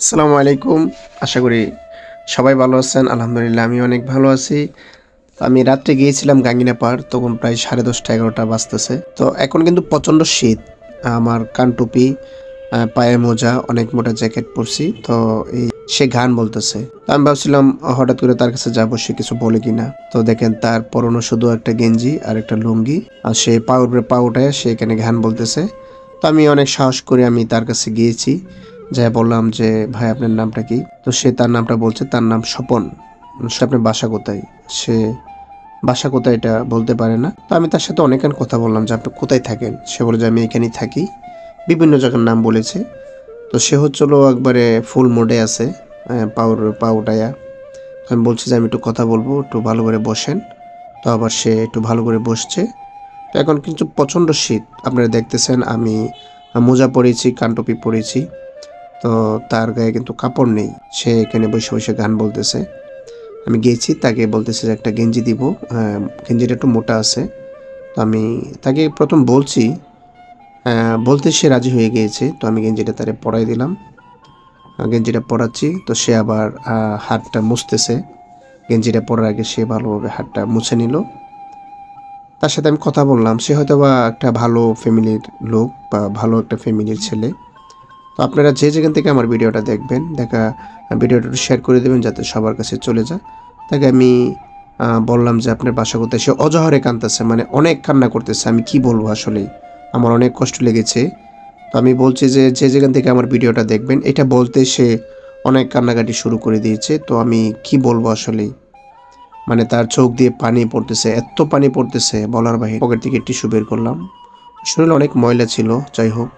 আসসালামু আলাইকুম। আশা করি সবাই ভালো আছেন। আলহামদুলিল্লাহ আমি অনেক ভালো আছি। আমি রাত্রে গিয়েছিলাম গাঙ্গিনা পাড়, তখন প্রায় 10:30-11টা বাজতেছে। তো এখন কিন্তু প্রচণ্ড শীত। আমার কান টুপি, পায়ে মোজা, অনেক মোটা জ্যাকেট পরছি। তো সে গান বলতেছে। তো আমি ভাবছিলাম হঠাৎ করে তার কাছে যাবো, সে কিছু বলে কিনা। তো দেখেন তার পরনো শুধু একটা গেঞ্জি আর একটা লুঙ্গি, আর সে পা উপরে পা উঠায় সে এখানে গান বলতেছে। তো আমি অনেক সাহস করে আমি তার কাছে গিয়েছি, যাই বললাম যে ভাই আপনার নামটা কি? তো সে তার নামটা বলছে, তার নাম স্বপন। সে আপনার বাসা কোথায়? সে বাসা কোথায় এটা বলতে পারে না। তো আমি তার সাথে অনেকক্ষণ কথা বললাম যে আপনি কোথায় থাকেন। সে বলে যে আমি এখানেই থাকি। বিভিন্ন জায়গার নাম বলেছে। তো সে হচ্ছিল একবারে ফুল মোডে আছে, পা উঠাইয়া। আমি বলছি যে আমি একটু কথা বলবো, একটু ভালো করে বসেন। তো আবার সে একটু ভালো করে বসছে। তো এখন কিন্তু প্রচণ্ড শীত, আপনারা দেখতেছেন। আমি মোজা পরেছি, কানটুপি পরেছি। তো তার গায়ে কিন্তু কাপড় নেই। সে এখানে বসে বসে গান বলতেছে। আমি গিয়েছি, তাকে বলতেছে যে একটা গেঞ্জি দিব। গেঞ্জিটা একটু মোটা আছে। তো আমি তাকে প্রথম বলছি, বলতে সে রাজি হয়ে গিয়েছে। তো আমি গেঞ্জিটা তারে পরাই দিলাম। গেঞ্জিটা পরাচ্ছি, তো সে আবার হাতটা মুছতেছে। গেঞ্জিটা পরার আগে সে ভালোভাবে হাতটা মুছে নিল। তার সাথে আমি কথা বললাম। সে হয়তো বা একটা ভালো ফ্যামিলির লোক বা ভালো একটা ফ্যামিলির ছেলে। তো আপনারা যে যেখান থেকে আমার ভিডিওটা দেখবেন, ভিডিওটা শেয়ার করে দেবেন যাতে সবার কাছে চলে যায়। তাকে আমি বললাম যে আপনার বাসা কোথায়। সে অজহারে কাঁদতেছে, মানে অনেক কান্না করতেছে। আমি কি বলবো, আসলেই আমার অনেক কষ্ট লেগেছে। তো আমি বলছি যে যে যেখান থেকে আমার ভিডিওটা দেখবেন, এটা বলতে সে অনেক কান্নাকাটি শুরু করে দিয়েছে। তো আমি কি বলবো আসলেই, মানে তার চোখ দিয়ে পানি পড়তেছে, এত পানি পড়তেছে বলার বাহিরে। পকেট থেকে টিস্যু বের করলাম। শরীরে অনেক ময়লা ছিল, যাই হোক।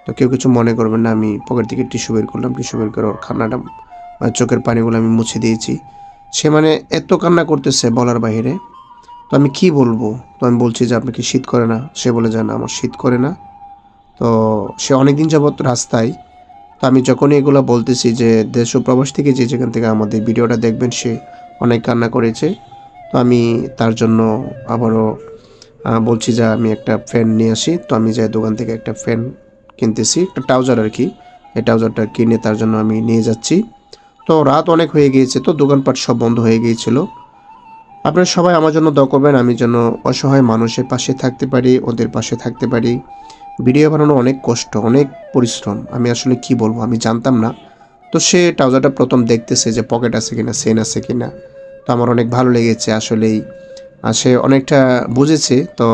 তো কেউ কিছু মনে করবেন না। আমি পকেট থেকে টিস্যু বের করলাম। টিস্যু বের করে ওর কান্নাটা, চোখের পানিগুলো আমি মুছে দিয়েছি। সে মানে এত কান্না করতেছে বলার বাহিরে। তো আমি কি বলবো। তো আমি বলছি যে আপনার কি শীত করে না? সে বলে যে না, আমার শীত করে না। তো সে অনেকদিন যাবৎ রাস্তায়। তো আমি যখনই এগুলো বলতেছি যে দেশ ও প্রবাস থেকে যে যেখান থেকে আমাদের ভিডিওটা দেখবেন, সে অনেক কান্না করেছে। তো আমি তার জন্য আবারও বলছি যে আমি একটা ফ্যান নিয়ে আসি। তো আমি যাই দোকান থেকে একটা ফ্যান কিনতেছি, একটা ট্রাউজার আর কি। এই ট্রাউজারটা কিনে তার জন্য আমি নিয়ে যাচ্ছি। তো রাত অনেক হয়ে গিয়েছে, তো দোকানপাট সব বন্ধ হয়ে গিয়েছিল। আপনারা সবাই আমার জন্য দোয়া করবেন, আমি যেন অসহায় মানুষের পাশে থাকতে পারি, ওদের পাশে থাকতে পারি। ভিডিও বানানো অনেক কষ্ট, অনেক পরিশ্রম। আমি আসলে কি বলবো, আমি জানতাম না। তো সে ট্রাউজারটা প্রথম দেখতেছে যে পকেট আছে কিনা, চেন আছে কিনা। তো আমার অনেক ভালো লেগেছে আসলেই। সে অনেকটা বুঝেছে। তো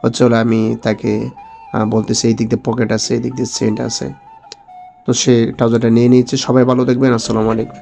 হচ্ছে হলো আমি তাকে বলতেছি এই দিক দিয়ে পকেট আছে, এই দিক দিয়ে চেন আছে। তো সে ট্রাউজারটা নিয়ে নিয়েছে। সবাই ভালো দেখবেন। আসসালামু আলাইকুম।